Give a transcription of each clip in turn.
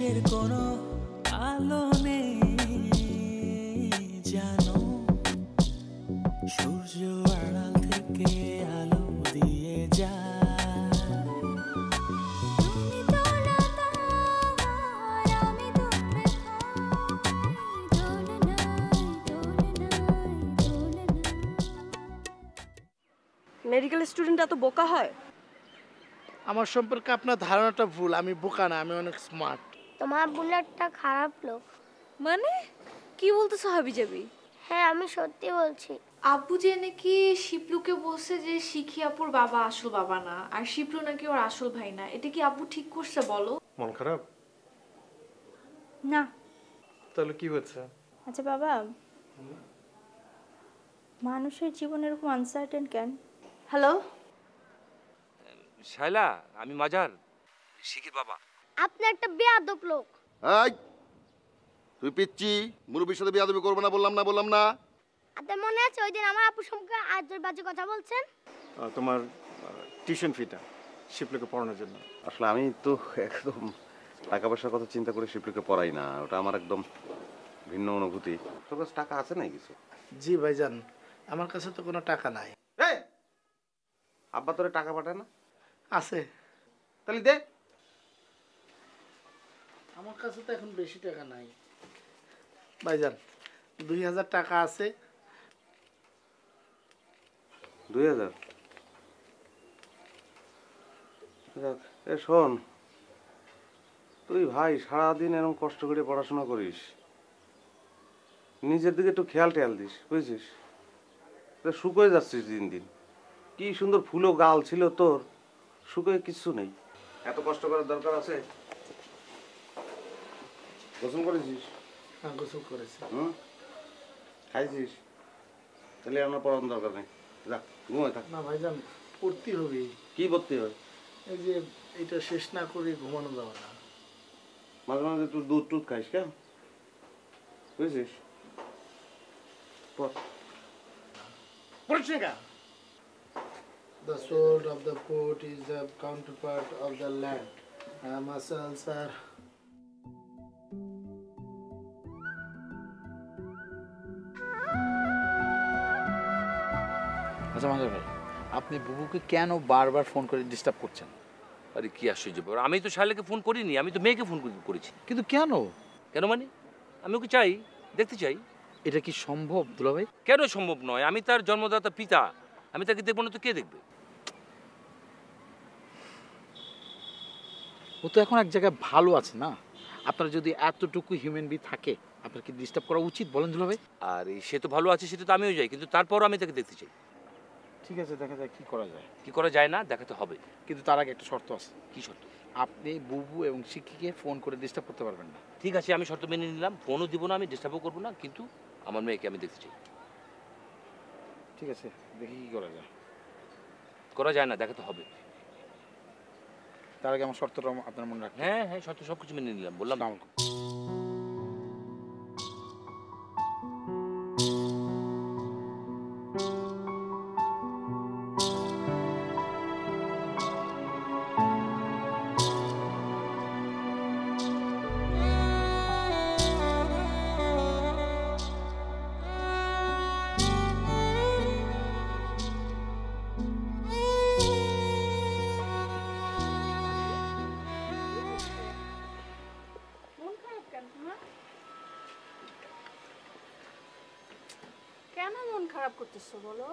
আকাশের কোনো আলো নেই জানো, সূর্য আড়াল থেকে আলো দিয়ে যায়। মেডিকেল স্টুডেন্ট এত বোকা হয়? আমার সম্পর্কে আপনার ধারণাটা ভুল। আমি বোকা না, আমি অনেক স্মার্ট। তোমার বুলেটটা খারাপ লোক। মানে কি বলতেছো হাবিজাবি? হ্যাঁ আমি সত্যি বলছি। আব্বু যে নাকি শিপলুকে বলছে যে শিখি আপুর বাবা আসল বাবা না, আর শিপলু নাকি ওর আসল ভাই না। এটা কি আব্বু ঠিক করছে বলো? মন খারাপ না। তাহলে কি হয়েছে? আচ্ছা বাবা, মানুষের জীবন এরকম আনসার্টেন কেন? হ্যালো শাইলা, আমি মাজার, শিখির বাবা। আপনি একটা বেয়াদব লোক। এই তুই পিচ্ছি, মুরব্বির সাথে বিয়াদবি করবো না বললাম না। আপনার মনে আছে ওই দিন আমার আপুর সম্পর্কে আজের বাজে কথা বলছেন? তোমার টিউশন ফিটা শিপলুকে পড়ানোর জন্য। আসলে আমি তো একদম টাকা পয়সার কথা চিন্তা করে শিবলিকে পড়াই না, ওটা আমার একদম ভিন্ন অনুভূতি। তোর কাছে টাকা আছে নাই কিছু? জি ভাইজান, আমার কাছে তো কোনো টাকা নাই। আব্বা তোরে টাকা পাঠায় না? আছে। তাহলে দে। আমার কাছে তো এখন বেশি টাকা নাই ভাইজান, 2000 টাকা আছে। 2000? এ শোন, তুই ভাই সারাদিন এরকম কষ্ট করে পড়াশোনা করিস, নিজের দিকে একটু খেয়াল টেয়াল দিস, বুঝছিস? শুকোয় যাচ্ছিস দিন দিন। কি সুন্দর ফুলো গাল ছিল তোর, শুকোয় কিচ্ছু নেই। এত কষ্ট করার দরকার আছে? গোসল করেছিস? হ্যাঁ গোসল করেছি। খাইছিস? তাহলে আমার পড়ানোর দরকার নেই, যা ঘুমায় থাক। না ভাইজান, পড়তে হবে। কি পড়তে হয়? এই যে এটা শেষ না করে ঘুমানো যাবে না। মাঝে মাঝে তুই দুধ টুধ খাইস কেন, বুঝছিস? The sword of the foot is the counterpart of the land. Muscles are আচ্ছা মাজার ভাই, আপনি বুবুকে কেন বারবার ফোন করে ডিস্টার্ব করছেন? আরে কি আশ্চর্য ব্যাপার, আমি তো শাইলাকে ফোন করিনি, আমি তো মেয়েকে ফোন করেছি। কিন্তু কেন? কেন মানে আমি ওকে চাই, দেখতে চাই। এটা কি সম্ভব দুলাভাই? কেন সম্ভব নয়? আমি তার জন্মদাতা পিতা, আমি তাকে দেখবো না তো কে দেখবে? ও তো এখন এক জায়গায় ভালো আছে না। আপনার যদি এতটুকু হিউম্যান বি থাকে, আপনার কি ডিস্টার্ব করা উচিত বলেন দুলাভাই? আর সে তো ভালো আছে, সেটা তো আমিও যাই, কিন্তু তারপরও আমি তাকে দেখতে চাই। ঠিক আছে, দেখা যায় কি করা যায়। কি করা যায় না দেখাতে হবে, কিন্তু তার আগে একটা শর্ত আছে। কি শর্ত? আপনি বুবু এবং শিক্ষিকে ফোন করে ডিস্টার্ব করতে পারবেন না। ঠিক আছে, আমি শর্ত মেনে নিলাম, ফোনও দিব না, আমি ডিস্টার্বও করবো না, কিন্তু আমার মেয়েকে আমি দেখতে চাই। ঠিক আছে, দেখি কি করা যায়। করা যায় না, দেখাতে হবে। তার আগে আমার শর্তটা আপনার মনে রাখবেন। হ্যাঁ হ্যাঁ, শর্ত সব কিছু মেনে নিলাম, বললাম। কেন মন খারাপ করতেছো বলো?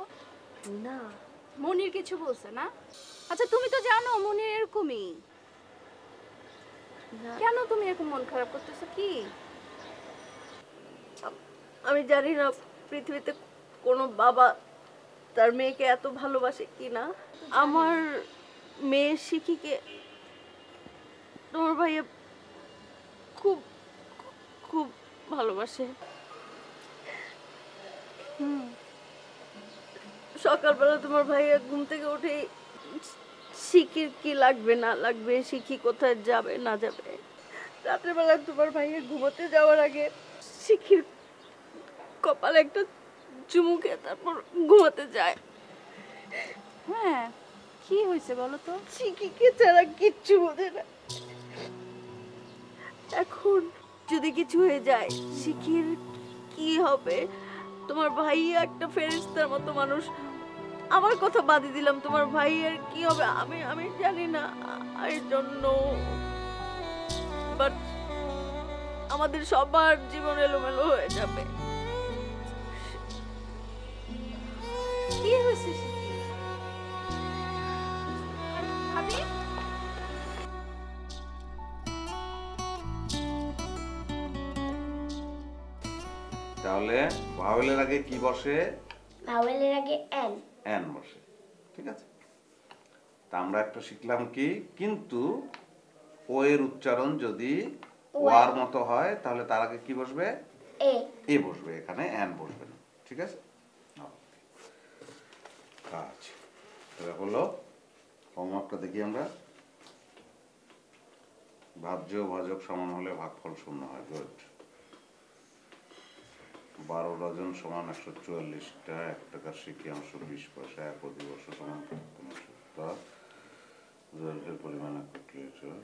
না মনির কিছু বলছে না? আচ্ছা তুমি তো জানো মনির এরকমই। কেন তুমি এরকম মন খারাপ করতেছো? কি আমি জানি না পৃথিবীতে কোনো বাবা তার মেয়েকে এত ভালোবাসে কি না। আমার মেয়ে শিখিকে তোমার ভাইয়া খুব খুব ভালোবাসে। সকালবেলা তোমার ভাইয়া ঘুম থেকে উঠে শিখির কি লাগবে না লাগবে, শিখি কোথায় যাবে না যাবে, রাত্রেবেলা তোমার ভাইয়া ঘুমোতে যাওয়ার আগে শিখির কপালে একটা চুমু খেয়ে তারপর ঘুমোতে যায়। হ্যাঁ, কি হয়েছে বলো তো? শিখিকে ছাড়া কিচ্ছু বোঝে না। এখন যদি কিছু হয়ে যায় শিখির কি হবে? তোমার ভাই একটা ফেরেশতার মতো মানুষ, আমার কথা বাদই দিলাম, তোমার ভাইয়ের কি হবে আমি আমি জানি না। আই ডোন্ট নো, বাট আমাদের সবার জীবন এলোমেলো হয়ে যাবে। কি হয়েছে শিখি? ভাবি তাহলে ভাওয়েলের আগে কি বসে? ভাওয়েলের আগে এন। এন বসে, ঠিক আছে। তা আমরা একটা শিখলাম কি, কিন্তু ও এর উচ্চারণ যদি ওয়ার মতো হয় তাহলে তার আগে কি বসবে? এ। এ বসবে, এখানে এন বসবে না, ঠিক আছে। কাজ এটা হলো হোমওয়ার্কটা দেখি আমরা। ভাজ্য ভাজক সমান হলে ভাগফল শূন্য হয়। গুড। 12 ডজন সমান 144টা, 1 টাকার সিকিয়াংশ 20 পয়সা, এক অধিবর্ষ সমান 15 সপ্তাহ, দৈর্ঘ্যের পরিমাণ 1 লিটার,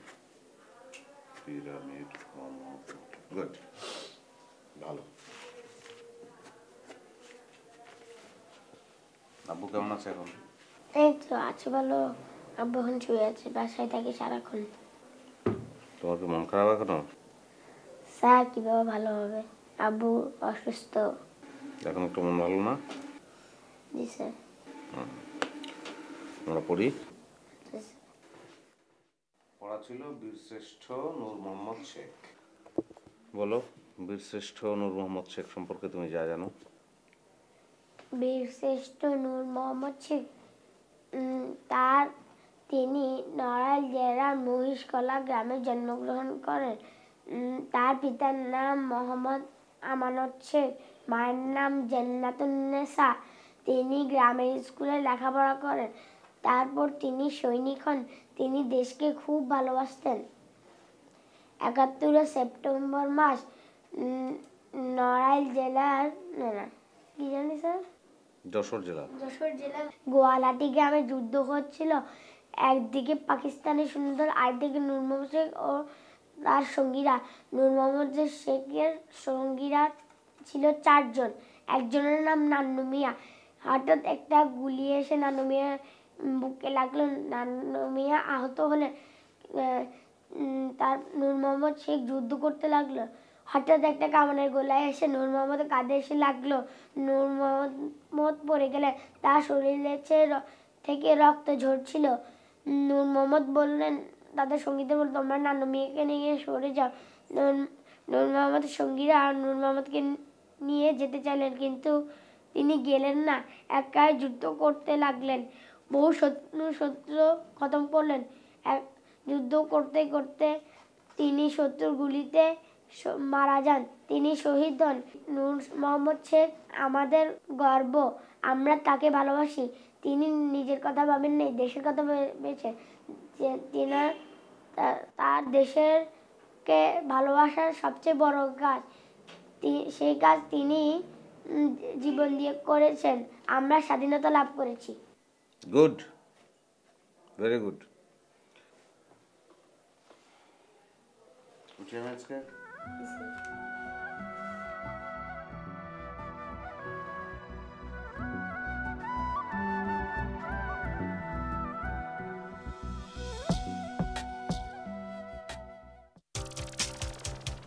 পিরামিড। গুড, ভালো। আব্বু কেমন আছে এখন? এই তো আছে ভালো। আব্বু এখন শুয়ে আছে, বাসায় থাকি সারাক্ষণ। তোমার কি মন খারাপ এখনো? স্যার কিভাবে ভালো হবে, আব্বু অসুস্থ। এখন একটু মন ভালো না? জি স্যার। আমরা পড়ি। পড়া ছিল বীরশ্রেষ্ঠ নূর মোহাম্মদ শেখ। বলো, বীরশ্রেষ্ঠ নূর মোহাম্মদ শেখ সম্পর্কে তুমি যা জানো। বীরশ্রেষ্ঠ নূর মোহাম্মদ শেখ তিনি নড়াইল জেলার মহিষকলা গ্রামে জন্মগ্রহণ করেন। তার পিতার নাম মোহাম্মদ আমানত শেখ, মায়ের নাম জান্নাতুন্নেসা। তিনি গ্রামের স্কুলে লেখাপড়া করেন। তারপর তিনি সৈনিক হন। তিনি দেশকে খুব ভালোবাসতেন। 71 সেপ্টেম্বর মাস নড়াইল জেলার কি জানি স্যার, যশোর জেলা গোয়ালাটি গ্রামে যুদ্ধ হচ্ছিল। একদিকে পাকিস্তানি সৈন্যদল, আরেকদিকে নূর মোহাম্মদ শেখ ও তার সঙ্গীরা। নূর মোহাম্মদ শেখের সঙ্গীরা ছিল 4 জন। একজনের নাম নান্নু মিয়া। হঠাৎ একটা গুলি এসে নান্নু মিয়ার বুকে লাগলো। নান্নু মিয়া আহত হলেন। তার নূর মোহাম্মদ শেখ যুদ্ধ করতে লাগলো। হঠাৎ একটা কামানের গোলায় এসে নূর মোহাম্মদের কাঁধে এসে লাগলো। নূর মোহাম্মদ পড়ে গেলে তার শরীরে থেকে রক্ত ঝরছিল। নূর মোহাম্মদ বললেন, তাদের সঙ্গীদের বলল, তোমরা নান্নু মিয়াকে নিয়ে সরে যাও। নূর মোহাম্মদের সঙ্গীরা নূর মোহাম্মদকে নিয়ে যেতে চাইলেন, কিন্তু তিনি গেলেন না। একাই যুদ্ধ করতে লাগলেন। বহু শত্রু খতম করলেন। যুদ্ধ করতে করতে তিনি শত্রুর গুলিতে মারা যান। তিনি শহীদ হন। নূর মোহাম্মদ শেখ আমাদের গর্ব, আমরা তাকে ভালোবাসি। তিনি নিজের কথা ভাবেন নাই, দেশের কথা ভেবেছেন। তার দেশেরকে ভালোবাসার সবচেয়ে বড় কাজ, সেই কাজ তিনি জীবন দিয়ে করেছেন। আমরা স্বাধীনতা লাভ করেছি। Good, very good.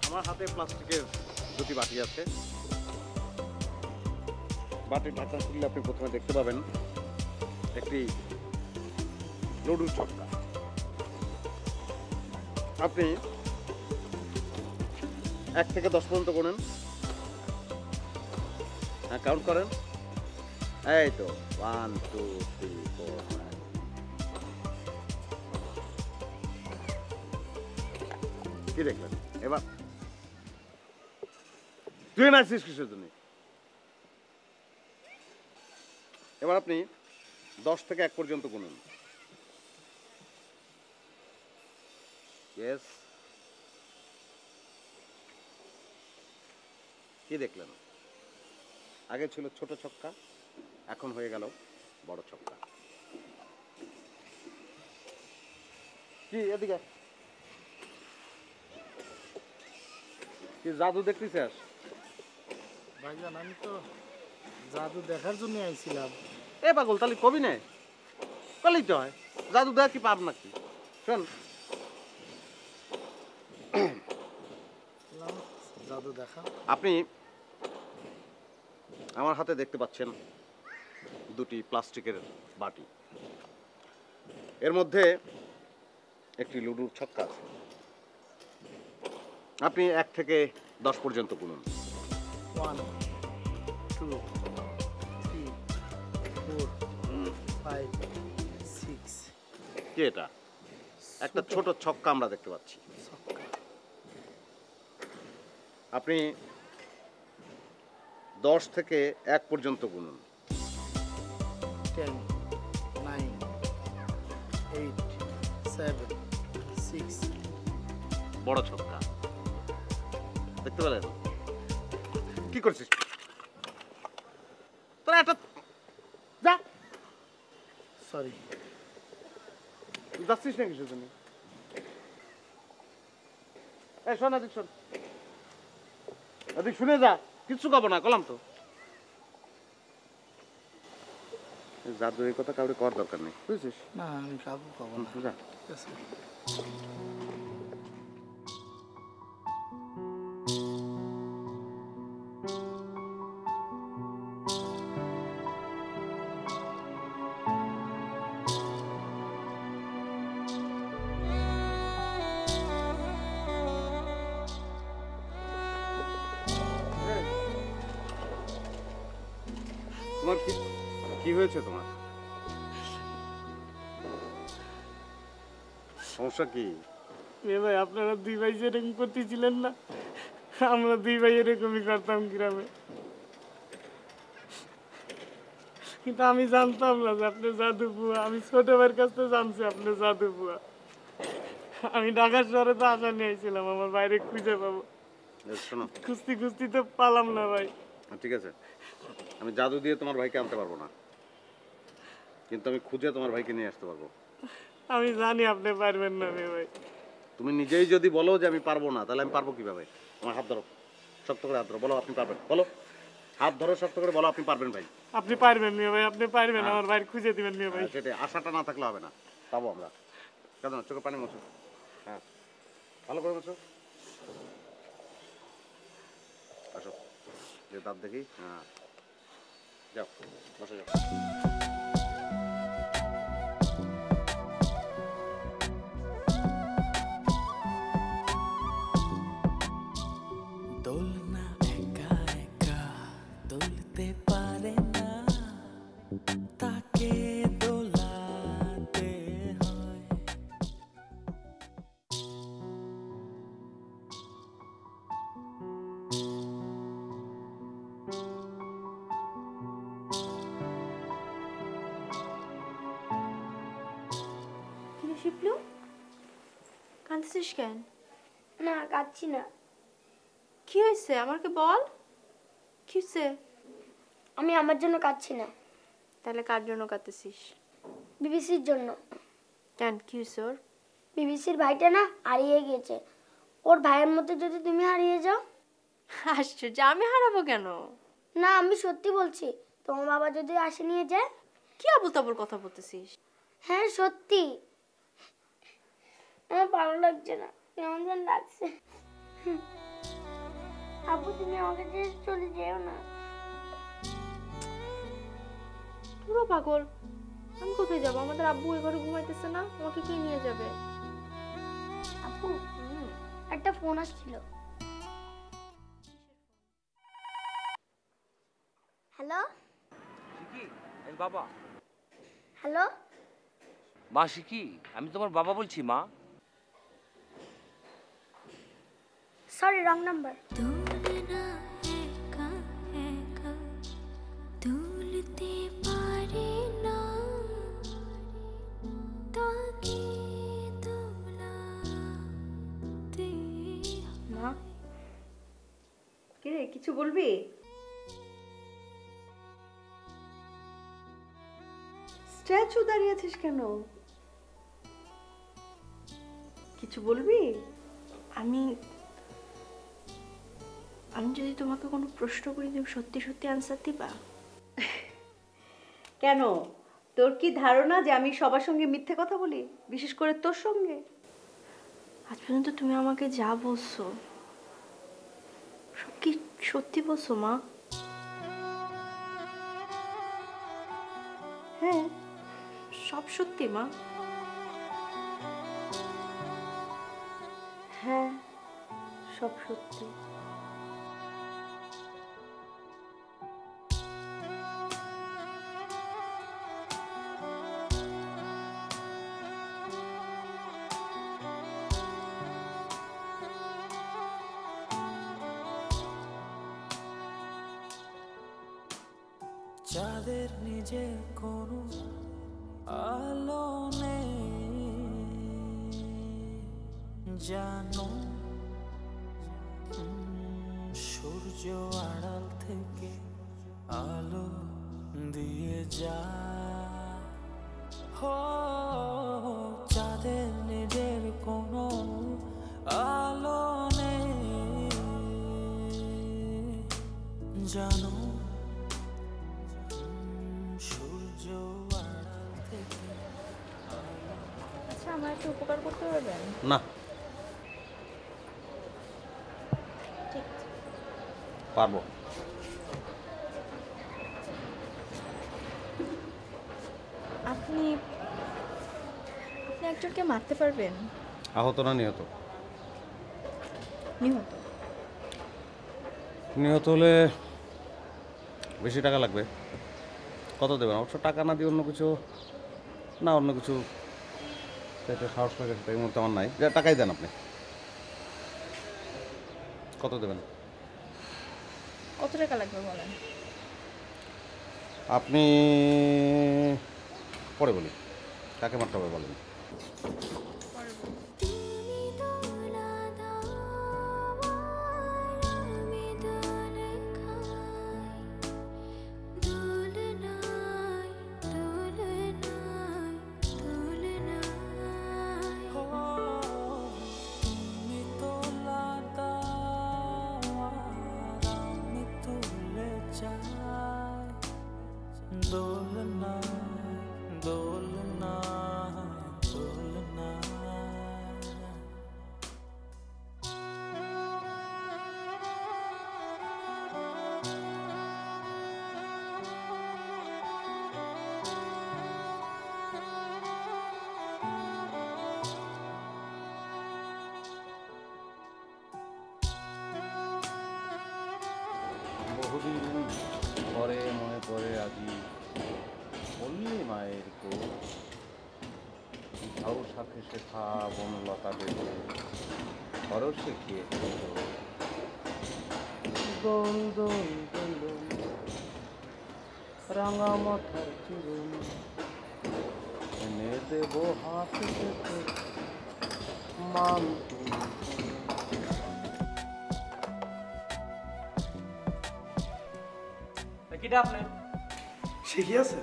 আমার হাতে প্লাস্টিকের 2টি বাটি আছে। বাটির ঢাকনা খুললে আপনি প্রথমে দেখতে পাবেন একটি লডুর ছক্কা। আপনি 1 থেকে 10 পর্যন্ত গুনেন। হ্যাঁ, কাউন্ট করেন। এই তো 1 2 3 4 5। কি দেখলেন? এবার তুই না আসছিস কিসের জন্য? এবার আপনি 10 থেকে 1 পর্যন্ত গুনুন। ইয়েস, কি দেখলেন? আগে ছিল ছোট ছক্কা, এখন হয়ে গেল বড় ছক্কা। কি এদিকে কি জাদু দেখতেছিস? ভাইজান আমি তো জাদু দেখার জন্য আইছিলাম। এ পাগল তাহলে কবি নে কলেই তো হয়, জাদু দেখ কি পাব নাকি? শোন, জাদু দেখা। আপনি আমার হাতে দেখতে পাচ্ছেন দুটি প্লাস্টিকের বাটি, এর মধ্যে একটি লুডুর ছক্কা আছে। আপনি 1 থেকে 10 পর্যন্ত গুনুন। 1 2 3 4 5 6। কি এটা? একটা ছোট ছক্কা আমরা দেখতে পাচ্ছি। আপনি 10 থেকে 1 পর্যন্ত গুনুন। 10 9 8 7 6। বড় ছক্কা দেখতে পেলেন? কি করছিস তোরা? একটা যা, সরি। যাচ্ছিস না কিসের জন্য? এই শোন, এদিক শোন, এদিক শুনে যা, কিচ্ছু কব না, কলাম তো। জাদু এই কথা কাউরে কর দরকার নেই, বুঝছিস? না আমি কাউকে কব না। যা। ঠিক আছে। তোমার কি হয়েছে? তোমার সমস্যা কি? এ ভাই আপনারা দুই ভাই যেরকম করতেছিলেন না, আমরা দুই ভাই এরকমই করতাম গ্রামে। কিন্তু আমি জানতাম না যে আপনি জাদু বুয়া। আমি ছোট ভাইয়ের কাছ থেকে জানছি আপনি জাদু বুয়া। আমি ঢাকা শহরে তো আশা নিয়েছিলাম আমার বাইরে খুঁজে পাবো। শোনো, খুঁজতে খুঁজতে তো পালাম না ভাই। ঠিক আছে, আমি জাদু দিয়ে তোমার ভাইকে আনতে পারবো না, কিন্তু আমি খুঁজে তোমার ভাইকে নিয়ে আসতে পারবো। আমি জানি আপনি পারবেন না ভাই। তুমি নিজেই যদি বলো যে আমি পারবো না, তাহলে আমি পারবো কিভাবে? আমার হাত ধরো, শক্ত করে হাত ধরো, বলো আপনি পারবেন। বলো, হাত ধরো শক্ত করে, বলো আপনি পারবেন ভাই। আপনি পারবেন মিয়া ভাই, আপনি পারবেন। আমার ভাই খুঁজে দিবেন মিয়া ভাই। সেটাই, আশাটা না থাকলে হবে না, পাবো আমরা। কেন চোখে পানি মোছো, হ্যাঁ ভালো করে মোছো। আসো, যে দাঁত দেখি। হ্যাঁ, যাও বসে যাও। দোলনা একা একা দোলতে পারে না, তাকে দোলাতে হয়। কিরে শিপলু, কাঁদছিস কেন? না কাঁদছি না। কি হয়েছে আমাকে বল, কি হয়েছে? আমি আমার জন্য কাঁদছি না, তাহলে কার জন্য কাঁদতেছিস? বিবিসির জন্য। কেন, কি হয়েছে ওর? বিবিসির ভাইটা না হারিয়ে গেছে। ওর ভাইয়ের মতো যদি তুমি হারিয়ে যাও। আশ্চর্য, আমি হারাবো কেন? না আমি সত্যি বলছি, তোমার বাবা যদি আসে নিয়ে যায়। কি আবল তাবল কথা বলতেছিস? হ্যাঁ সত্যি। আমার ভালো লাগছে না, কেমন যেন লাগছে। আপু তুমি আমাকে ছেড়ে চলে যেও না। পুরো পাগল, আমি কোথায় যাবো? আমাদের আব্বু ওই ঘরে ঘুমাইতেছে না, আমাকে কে নিয়ে যাবে? আপু একটা ফোন আসছিল। হ্যালো শিকি, আমি বাবা। হ্যালো মা শিকি, আমি তোমার বাবা বলছি মা। Sorry wrong number. মা কিরে কিছু বলবি? স্ট্যাচু দাঁড়িয়ে আছিস কেন? কিছু বলবি? আমি যদি তোমাকে কোনো প্রশ্ন করি তুমি সত্যি সত্যি অ্যান্সার দিবা? কেন, তোর কি ধারণা যে আমি সবার সঙ্গে মিথ্যে কথা বলি, বিশেষ করে তোর সঙ্গে? আজ পর্যন্ত তুমি আমাকে যা বলছো সব কি সত্যি বলছো মা? হ্যাঁ, সব সত্যি মা? হ্যাঁ, সব সত্যি। যাদের নিজের কোনো আলো নেই, জানো সূর্য আড়াল থেকে আলো দিয়ে যায়। হো, যাদের নিজের কোনো আলো নেই, জানো সূর্য আড়াল থেকে। আচ্ছা, আমার একটু উপকার করতে পারবেন? না, পারবো। আপনি একজনকে মারতে পারবেন? আহত না নিহত? নিহত। নিহত হলে বেশি টাকা লাগবে। কত দেবেন? অবশ্য টাকা না দিয়ে অন্য কিছু, না অন্য কিছু চাইতে সাহস করে এই মুহূর্তে আমার নাই। যা টাকাই দেন আপনি। কত দেবেন? কত টাকা লাগবে বলেন? আপনি পরে বলি, কাকে মারতে হবে বলেন। দোলনা দোলনা দোলনা, বহুদিন পরে মনে পড়ে আজি বললি মায়ের কোল, ঝাউ শাখে শেখা বনলতা বেঁধে খরচে খেয়েছে দোল দোল দোল রাঙা মাথার চুরুন, এনে দেব হাত থেকে মান কিটা আপনি? সে কি আছে?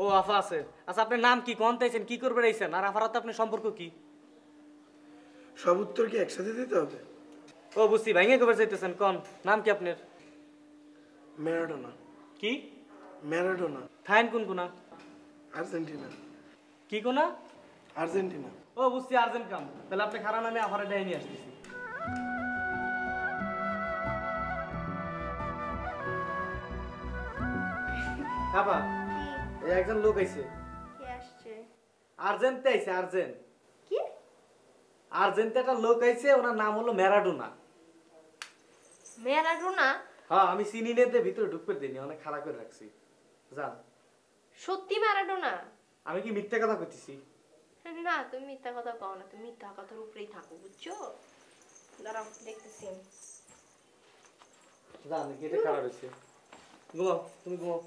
ও আফা আছে। আচ্ছা, আপনার নাম কি, কোন তাইছেন, কি করবে রাইছেন, আর আফার তো আপনার সম্পর্ক কি? সব উত্তর কি একসাথে দিতে হবে? ও বুঝছি, ভাইঙ্গে কবে যাইতেছেন, কোন নাম কি আপনার? ম্যারাডোনা। কি? ম্যারাডোনা। থাইন কোন কোনা? আর্জেন্টিনা। কি কোনা? আর্জেন্টিনা। ও বুঝছি, আর্জেন্ট কাম। তাহলে আপনি খারাপ নামে আফারে ডাই নিয়ে আসতেছি। আপা, এই একজন লোক আইছে। কে আসছে? আর্জেন্টে আইছে, আর্জেন্ট। কি? আর্জেন্টে একটা লোক আইছে, ওনার নাম হলো ম্যারাডোনা। ম্যারাডোনা? হ্যাঁ, আমি চিনি নিতে ভিতরে ঢুকতে দিইনি, অনেক খারাপ করে রাখছি। জান, সত্যি ম্যারাডোনা? আমি কি মিথ্যা কথা কইতেছি? না, তুমি মিথ্যা কথা কও না, তুমি মিথ্যা কথার উপরেই থাকো, বুঝছো? দাঁড়াও, দেখতেছি আমি। জান, গেটে খারাপ হয়েছে। ঘুমাও, তুমি ঘুমাও।